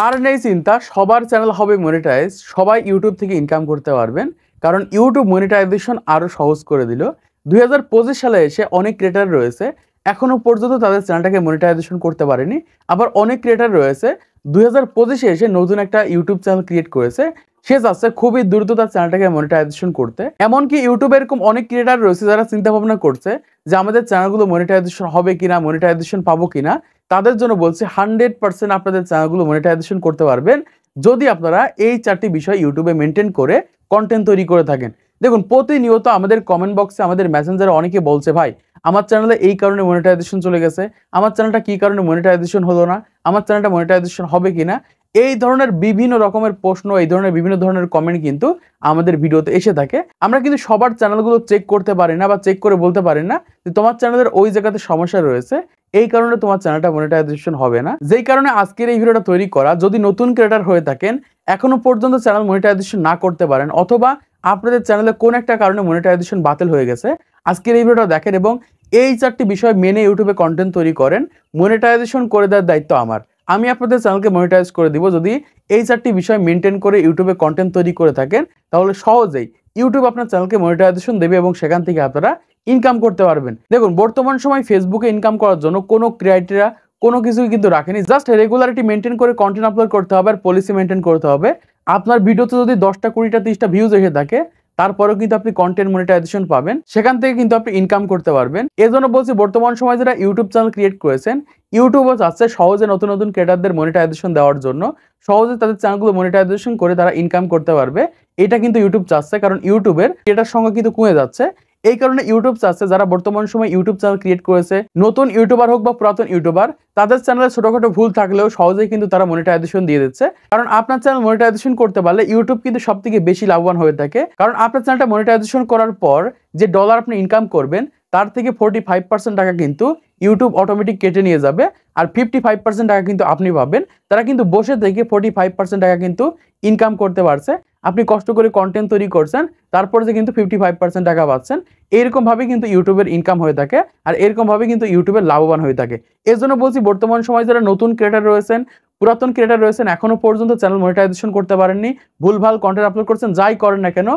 আর নেই চিন্তা, সবার চ্যানেল হবে মনিটাইজ, সবাই ইউটিউব থেকে ইনকাম করতে পারবেন। কারণ ইউটিউব মনিটাইজেশন আরও সহজ করে দিল। 2025 সালে এসে অনেক ক্রিয়েটার রয়েছে এখনও পর্যন্ত তাদের চ্যানেলটাকে মনিটাইজেশন করতে পারেনি। আবার অনেক ক্রিয়েটার রয়েছে 2025-এ এসে নতুন একটা ইউটিউব চ্যানেল ক্রিয়েট করেছে, সে চাচ্ছে খুবই দ্রুত তার চ্যানেলটাকে মনিটাইজেশন করতে। এমনকি ইউটিউবে এরকম অনেক ক্রিয়েটার রয়েছে যারা চিন্তা ভাবনা করছে যে আমাদের চ্যানেলগুলো মনিটাইজেশন হবে কিনা, মনিটাইজেশন পাবো কিনা। তাদের জন্য বলছি 100% আপনাদের চ্যানেলগুলো মনিটাইজেশন করতে পারবেন যদি আপনারা এই 4টি বিষয় ইউটিউবে মেনটেন করে কন্টেন্ট তৈরি করে থাকেন। দেখুন, প্রতিনিয়ত আমাদের কমেন্ট বক্সে, আমাদের মেসেঞ্জারে অনেকে বলছে, ভাই আমার চ্যানেলে এই কারণে মনিটাইজেশন চলে গেছে, আমার চ্যানেলটা কী কারণে মনিটাইজেশন হলো না, আমার চ্যানেলটা মনিটাইজেশন হবে কিনা। এই ধরনের বিভিন্ন রকমের প্রশ্ন, এই ধরনের বিভিন্ন ধরনের কমেন্ট কিন্তু আমাদের ভিডিওতে এসে থাকে। আমরা কিন্তু সবার চ্যানেলগুলো চেক করতে পারি না বা চেক করে বলতে পারি না যে তোমার চ্যানেলের ওই জায়গাতে সমস্যা রয়েছে, এই কারণে তোমার চ্যানেলটা মনিটাইজেশন হবে না। যেই কারণে আজকের এই ভিডিওটা তৈরি করা। যদি নতুন ক্রিয়েটর হয়ে থাকেন, এখনো পর্যন্ত চ্যানেল মনিটাইজেশন না করতে পারেন, অথবা আপনাদের চ্যানেলে কোন একটা কারণে মনিটাইজেশন বাতিল হয়ে গেছে, আজকের এই ভিডিওটা দেখেন এবং এই 4টি বিষয় মেনে ইউটিউবে কন্টেন্ট তৈরি করেন। মনিটাইজেশন করে দেওয়ার দায়িত্ব আমার। আমি আপনাদের চ্যানেলকে মনিটাইজ করে দিব যদি এই 4টি বিষয় মেনটেন করে ইউটিউবে কন্টেন্ট তৈরি করে থাকেন। তাহলে সহজেই ইউটিউব আপনার চ্যানেলকে মনিটাইজেশন দেবে এবং সেখান থেকে আপনারা ইনকাম করতে পারবেন। দেখুন, বর্তমান সময় ফেসবুকে ইনকাম করার জন্য কোনো ক্রাইটেরিয়া, কোনো কিছুই কিন্তু রাখেনি। জাস্ট রেগুলারিটি মেনটেন করে কন্টেন্ট আপলোড করতে হবে আর পলিসি মেনটেন করতে হবে। আপনার ভিডিওতে যদি 10টা 20টা 30টা ভিউজ এসে থাকে, তারপরেও কিন্তু আপনি কন্টেন্ট মনিটাইজেশন পাবেন, সেখান থেকে কিন্তু আপনি ইনকাম করতে পারবেন। এজন্য বলছি, বর্তমান সময় যারা ইউটিউব চ্যানেল ক্রিয়েট করেছেন, ইউটিউবও চাচ্ছে সহজে নতুন নতুন ক্রিয়েটারদের মনিটাইজেশন দেওয়ার জন্য, সহজে তাদের চ্যানেলগুলো মনিটাইজেশন করে তারা ইনকাম করতে পারবে। এটা কিন্তু ইউটিউব চাচ্ছে, কারণ ইউটিউবের ক্রিয়েটার সংখ্যা কিন্তু কমে যাচ্ছে। এই কারণে ইউটিউব চাচ্ছে যারা বর্তমান সময় ইউটিউব চ্যানেল ক্রিয়েট করেছে, নতুন ইউটিউবার হোক বা পুরাতন ইউটিউবার, তাদের চ্যানেলে ছোটখাটো ভুল থাকলেও সহজেই কিন্তু তারা মনিটাইজেশন দিয়ে দিচ্ছে। কারণ আপনার চ্যানেল মনিটাইজেশন করতে পারলে ইউটিউব কিন্তু সবথেকে বেশি লাভবান হয়ে থাকে। কারণ আপনার চ্যানেলটা মনিটাইজেশন করার পর যে ডলার আপনি ইনকাম করবেন, তার থেকে 45% টাকা কিন্তু ইউটিউব অটোমেটিক কেটে নিয়ে যাবে, আর 55% টাকা কিন্তু আপনি পাবেন। তারা কিন্তু বসে থেকে 45% টাকা কিন্তু ইনকাম করতে পারছে। আপনি কষ্ট করে কন্টেন্ট তৈরি করছেন, তারপরে যে কিন্তু 55% টাকা পাচ্ছেন। এইরকমভাবে কিন্তু ইউটিউবের ইনকাম হয়ে থাকে, আর এরকমভাবে কিন্তু ইউটিউবের লাভবান হয়ে থাকে। এর জন্য বলছি, বর্তমান সময় যারা নতুন ক্রিয়েটার রয়েছেন, পুরাতন ক্রিয়েটার রয়েছেন, এখনো পর্যন্ত চ্যানেল মনিটাইজেশন করতে পারেননি, ভুলভাল কন্টেন্ট আপলোড করছেন, যাই করেন না কেন,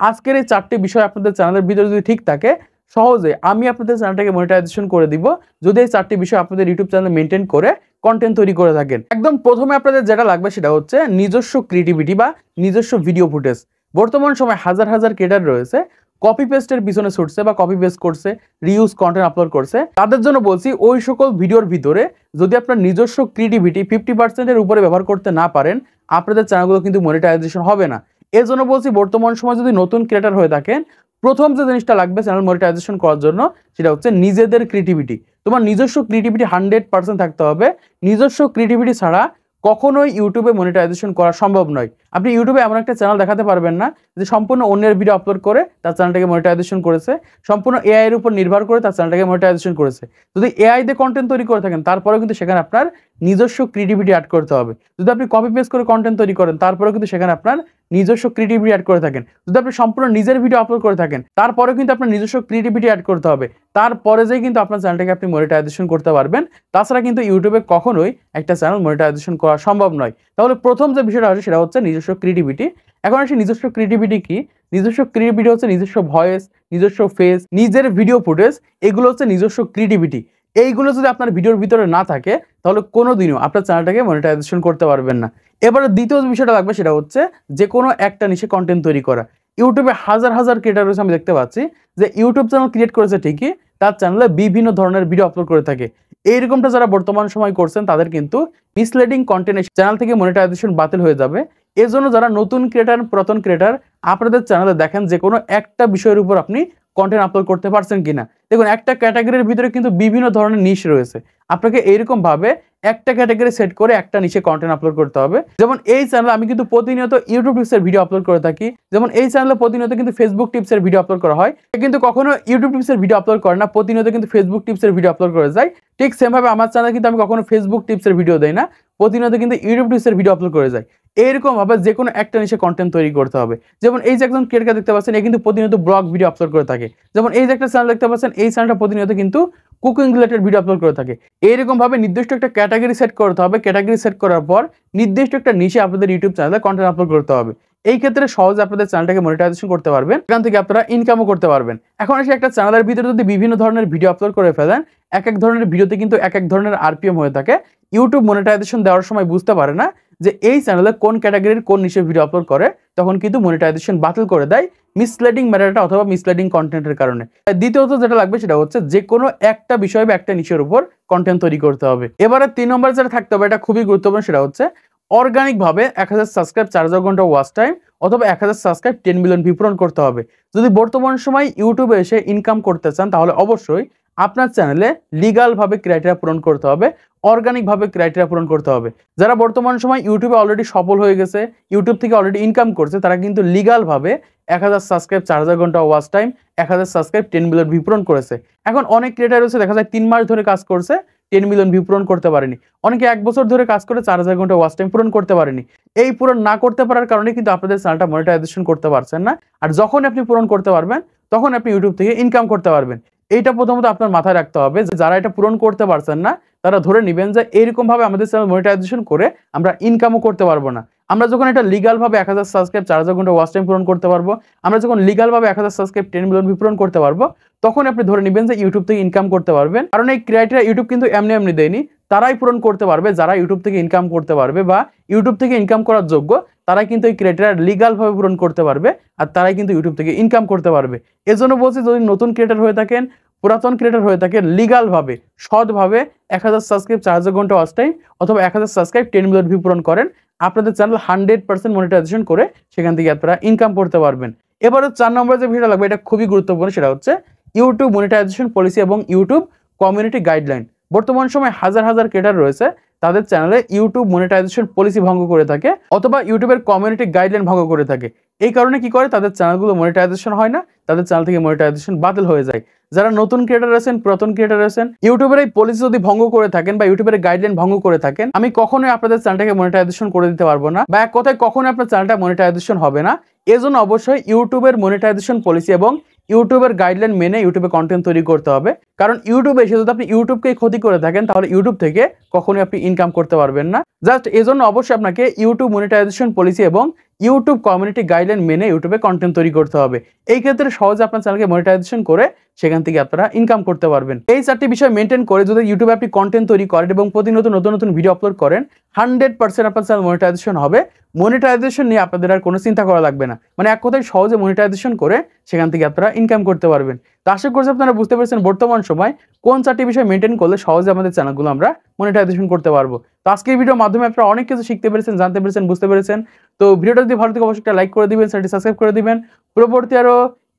আজকের এই 4টি বিষয় আপনাদের চ্যানেলের ভিতরে যদি ঠিক থাকে, সহজে আমি আপনাদের চ্যানেলটাকে মনিটাইজেশন করে দিব যদি এই 4টি বিষয় আপনাদের ইউটিউব চ্যানেলে মেনটেন করে কন্টেন্ট তৈরি করে থাকেন। একদম প্রথমে আপনাদের যেটা লাগবে সেটা হচ্ছে নিজস্ব ক্রিয়েটিভিটি বা নিজস্ব ভিডিও ফুটেজ। বর্তমান সময় হাজার হাজার ক্রিয়েটার রয়েছে কপি পেস্টের পিছনে ছুটছে বা কপি পেস্ট করছে, রিউজ কন্টেন্ট আপলোড করছে। তাদের জন্য বলছি, ওই সকল ভিডিওর ভিতরে যদি আপনার নিজস্ব ক্রিয়েটিভিটি 50%-এর উপরে ব্যবহার করতে না পারেন, আপনাদের চ্যানেলগুলো কিন্তু মনিটাইজেশন হবে না। এর জন্য বলছি, বর্তমান সময় যদি নতুন ক্রিয়েটার হয়ে থাকেন, প্রথম যে জিনিসটা লাগবে চ্যানেল মনিটাইজেশন করার জন্য, সেটা হচ্ছে নিজেদের ক্রিয়েটিভিটি। তোমার নিজস্ব ক্রিয়েটিভিটি 100% থাকতে হবে। নিজস্ব ক্রিয়েটিভিটি ছাড়া কখনোই ইউটিউবে মনিটাইজেশন করা সম্ভব নয়। আপনি ইউটিউবে এমন একটা চ্যানেল দেখাতে পারবেন না যে সম্পূর্ণ অন্যের ভিডিও আপলোড করে তার চ্যানেলটাকে মনিটাইজেশন করেছে, সম্পূর্ণ এআই এর উপর নির্ভর করে তার চ্যানেলটাকে মনিটাইজেশন করেছে। যদি এআই দিয়ে কন্টেন্ট তৈরি করে থাকেন, তারপরেও কিন্তু সেখানে আপনার নিজস্ব ক্রিয়েটিভিটি অ্যাড করতে হবে। যদি আপনি কপি পেস্ট করে কন্টেন্ট তৈরি করেন, তারপরেও কিন্তু সেখানে আপনার নিজস্ব ক্রিয়েটিভিটি অ্যাড করে থাকেন। যদি আপনি সম্পূর্ণ নিজের ভিডিও আপলোড করে থাকেন, তারপরেও কিন্তু আপনার নিজস্ব ক্রিয়েটিভিটি অ্যাড করতে হবে। তারপরে যেই কিন্তু আপনার চ্যানেলটাকে আপনি মনিটাইজেশন করতে পারবেন। তাছাড়া কিন্তু ইউটিউবে কখনোই একটা চ্যানেল মনিটাইজেশন করা সম্ভব নয়। তাহলে প্রথম যে বিষয়টা আছে সেটা হচ্ছে নিজস্ব ক্রিয়েটিভিটি। এখন আসি নিজস্ব ক্রিয়েটিভিটি কি। নিজস্ব ক্রিয়েটিভিটি হচ্ছে নিজস্ব ভয়েস, নিজস্ব ফেস, নিজের ভিডিও ফুটেজ, এগুলো হচ্ছে নিজস্ব ক্রিয়েটিভিটি। এইগুলো যদি আপনার ভিডিওর ভিতরে না থাকে, তাহলে কোনোদিনও আপনার চ্যানেলটাকে মনিটাইজেশন করতে পারবেন না। এবারে দ্বিতীয় বিষয়টা লাগবে সেটা হচ্ছে যে কোনো একটা নিশে কন্টেন্ট তৈরি করা। ইউটিউবে হাজার হাজার ক্রিয়েটার রয়েছে, আমি দেখতে পাচ্ছি যে ইউটিউব চ্যানেল ক্রিয়েট করেছে ঠিকই, তার চ্যানেলে বিভিন্ন ধরনের ভিডিও আপলোড করে থাকে। এইরকমটা যারা বর্তমান সময় করছেন, তাদের কিন্তু মিসলিডিং কন্টেন্ট চ্যানেল থেকে মনিটাইজেশন বাতিল হয়ে যাবে। এর জন্য যারা নতুন ক্রিয়েটার, পুরাতন ক্রিয়েটার, আপনাদের চ্যানেলে দেখেন যে কোনো একটা বিষয়ের উপর আপনি কন্টেন্ট আপলোড করতে পারছেন কিনা। দেখুন, একটা ক্যাটাগরির ভিতরে কিন্তু বিভিন্ন ধরনের নিশ রয়েছে। আপনাকে এইরকম ভাবে একটা ক্যাটাগরি সেট করে একটা নিচে কন্টেন্ট আপলোড করতে হবে। যেমন এই চ্যানেলে আমি কিন্তু প্রতিনিয়ত ইউটিউব টিপসের ভিডিও আপলোড করে থাকি। যেমন এই চ্যানেলে প্রতিনিয়ত কিন্তু ফেসবুক টিপসের ভিডিও আপলোড করা হয়, কিন্তু কখনো ইউটিউব টিপসের ভিডিও আপলোড করে না, প্রতিনিয়ত কিন্তু ফেসবুক টিপসের ভিডিও আপলোড করে যায়। ঠিক সেমভাবে আমার চ্যানেলে কিন্তু আমি কখনো ফেসবুক টিপসের ভিডিও দেই না, প্রতিনিয়ত কিন্তু ইউটিউব টিপসের ভিডিও আপলোড করে যায়। এরকম ভাবে যে কোনো একটা নিশে কন্টেন্ট তৈরি করতে হবে। যেমন এই যে একজন ক্রিয়েটর দেখতে পাচ্ছেন, এ কিন্তু প্রতিনিয়ত ব্লগ ভিডিও আপলোড করে থাকে। যেমন এই যে একটা চ্যানেল দেখতে পাচ্ছেন, এই চ্যানেলটা প্রতিনিয়ত কিন্তু কুকিং রিলেটেড ভিডিও আপলোড করে থাকে। এইরকম ভাবে নির্দিষ্ট একটা ক্যাটাগরি সেট করতে হবে। ক্যাটাগরি সেট করার পর নির্দিষ্ট একটা নিশে আপনাদের ইউটিউব চ্যানেলে কন্টেন্ট আপলোড করতে হবে। এই ক্ষেত্রে সহজে আপনাদের চ্যানেলটাকে মনিটাইজেশন করতে পারবেন, এখান থেকে আপনারা ইনকামও করতে পারবেন। এখন এসে একটা চ্যানেলের ভিতরে যদি বিভিন্ন ধরনের ভিডিও আপলোড করে ফেলেন, এক এক ধরনের ভিডিওতে কিন্তু এক এক ধরনের আরপিএম হয়ে থাকে। ইউটিউব মনিটাইজেশন দেওয়ার সময় বুঝতে পারে না যে এই চ্যানেলে কোন ক্যাটাগরির কোন নিশে ভিডিও আপলোড করে, তখন কিন্তু মনিটাইজেশন বাতিল করে দেয় মিসলিডিং ম্যাটারটা অথবা মিসলিডিং কন্টেন্টের কারণে। দ্বিতীয়ত যেটা লাগবে সেটা হচ্ছে যে কোনো একটা বিষয় বা একটা নিশের উপর কন্টেন্ট তৈরি করতে হবে। এবারে 3 নম্বরে যেটা থাকতে হবে, এটা খুবই গুরুত্বপূর্ণ, সেটা হচ্ছে অর্গানিক ভাবে 1000 সাবস্ক্রাইব 4000 ঘন্টা ওয়াচ টাইম অথবা 1000 সাবস্ক্রাইব 10 মিলিয়ন ভিউ পূরণ করতে হবে। যদি বর্তমান সময় ইউটিউবে এসে ইনকাম করতে চান, তাহলে অবশ্যই আপনার চ্যানেলে লিগাল ভাবে ক্রাইটেরিয়া পূরণ করতে হবে, অর্গানিক ভাবে ক্রাইটেরিয়া পূরণ করতে হবে। যারা বর্তমান সময় ইউটিউবে অলরেডি সফল হয়ে গেছে, ইউটিউব থেকে অলরেডি ইনকাম করছে, তারা কিন্তু লিগাল ভাবে 1000 সাবস্ক্রাইব 4000 ঘন্টা watch time 1000 subscribe 10 million view পূরণ করেছে। এখন অনেক ক্রিয়েটর রয়েছে দেখা যায় 3 মাস ধরে কাজ করছে, 10 মিলিয়ন ভিউ পূরণ করতে পারেনি। অনেকে 1 বছর ধরে কাজ করে 4000 ঘন্টা ওয়াচ টাইম পূরণ করতে পারেনি। এই পূরণ না করতে পারার কারণে কিন্তু আপনাদের চ্যানেলটা মনিটাইজেশন করতে পারছেন না। আর যখন আপনি পূরণ করতে পারবেন, তখন আপনি ইউটিউব থেকে ইনকাম করতে পারবেন। এইটা প্রথমত আপনার মাথায় রাখতে হবে যে যারা এটা পূরণ করতে পারছেন না, তারা ধরে নিবেন যে এরকম ভাবে আমাদের চ্যানেল মনিটাইজেশন করে আমরা ইনকামও করতে পারবো না। আমরা যখন এটা লিগাল ভাবে 1000 সাবস্ক্রাইব 4000 ঘন্টা ওয়াচ টাইম পূরণ করতে পারবো, আমরা যখন লিগাল ভাবে 1000 সাবস্ক্রাইব 10 মিলিয়ন ভিউ পূরণ করতে পারবো, তখন আপনি ধরে নিবেন যে ইউটিউব থেকে ইনকাম করতে পারবেন। কারণ এই ক্রাইটেরিয়া ইউটিউব কিন্তু এমনি এমনি দেয়নি, তারাই পূরণ করতে পারবে যারা ইউটিউব থেকে ইনকাম করতে পারবে বা ইউটিউব থেকে ইনকাম করার যোগ্য, তারাই কিন্তু এই ক্রাইটেরিয়া লিগাল ভাবে পূরণ করতে পারবে, আর তারাই কিন্তু ইউটিউব থেকে ইনকাম করতে পারবে। এজন্য বলছি, যদি নতুন ক্রিয়েটর হয়ে থাকেন, পুরাতন ক্রিয়েটর হয়ে থাকেন, লিগাল ভাবে সৎভাবে 1000 সাবস্ক্রাইব 4000 ঘন্টা ওয়াচ টাইম অথবা 1000 সাবস্ক্রাইব 10 মিলিয়ন ভিউ পূরণ করেন, আপনাদের চ্যানেল 100% মনিটাইজেশন করে সেখান থেকে আপনারা ইনকাম করতে পারবেন। এবারে 4 নম্বরে যে ভিডিওটা লাগবে, এটা খুবই গুরুত্বপূর্ণ, সেটা হচ্ছে ইউটিউব মনিটাইজেশন পলিসি এবং ইউটিউব কমিউনিটি গাইডলাইন। বর্তমান সময় হাজার হাজার ক্রিয়েটর রয়েছে, তাদের চ্যানেলে ইউটিউব মনিটাইজেশন পলিসি ভঙ্গ করে থাকে অথবা ইউটিউবের কমিউনিটি গাইডলাইন ভঙ্গ করে থাকে। এই কারণে কি করে, তাদের চ্যানেলগুলো মনিটাইজেশন হয় না, তাদের চ্যানেল থেকে মনিটাইজেশন বাতিল হয়ে যায়। যারা নতুন ক্রিয়েটর আছেন, পুরাতন ক্রিয়েটর আছেন, ইউটিউবের এই পলিসি যদি ভঙ্গ করে থাকেন বা ইউটিউবের গাইডলাইন ভঙ্গ করে থাকেন, আমি কখনোই আপনাদের চ্যানেলটাকে মনিটাইজেশন করে দিতে পারবো না, বা এক কথায় কখনোই আপনার চ্যানেলটা মনিটাইজেশন হবে না। এজন্য অবশ্যই ইউটিউবের মনিটাইজেশন পলিসি এবং ইউটিউবের গাইডলাইন মেনে ইউটিউবে কন্টেন্ট তৈরি করতে হবে। কারণ ইউটিউবে এসে যদি আপনি ইউটিউবকেই ক্ষতি করে থাকেন, তাহলে ইউটিউব থেকে কখনোই আপনি ইনকাম করতে পারবেন না। জাস্ট এজন্য অবশ্যই আপনাকে ইউটিউব মনিটাইজেশন পলিসি এবং ইউটিউব কমিউনিটি গাইডলাইন মেনে ইউটিউবে কন্টেন্ট তৈরি করতে হবে। এই ক্ষেত্রে সহজে আপনার চ্যানেলকে মনিটাইজেশন করে সেখান থেকে আপনারা ইনকাম করতে পারবেন। এই 4টি বিষয় মেনটেন করে যদি ইউটিউবে আপনি কন্টেন্ট তৈরি করেন এবং প্রতিনিয়ত নতুন নতুন ভিডিও আপলোড করেন, 100% আপনার চ্যানেল মনিটাইজেশন হবে। মনিটাইজেশন নিয়ে আপনাদের আর কোনো চিন্তা করা লাগবে না, মানে এক কথায় সহজে মনিটাইজেশন করে সেখান থেকে আপনারা ইনকাম করতে পারবেন। তো আশা করছি আপনারা বুঝতে পেরেছেন বর্তমান সময় কোন 4টি বিষয় মেনটেন করলে সহজে আমাদের চ্যানেলগুলো আমরা মনিটাইজেশন করতে পারবো। তো আজকের ভিডিওর মাধ্যমে আপনারা অনেক কিছু শিখতে পেরেছেন, জানতে পেরেছেন, বুঝতে পেরেছেন। তো ভিডিওটা যদি ভালো থাকে অবশ্যই একটা লাইক করে দিবেন, চ্যানেলটি সাবস্ক্রাইব করে দিবেন পরবর্তী আরো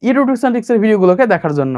ইউটিউব টিপস এন্ড ট্রিক্সের ভিডিওগুলোকে দেখার জন্য।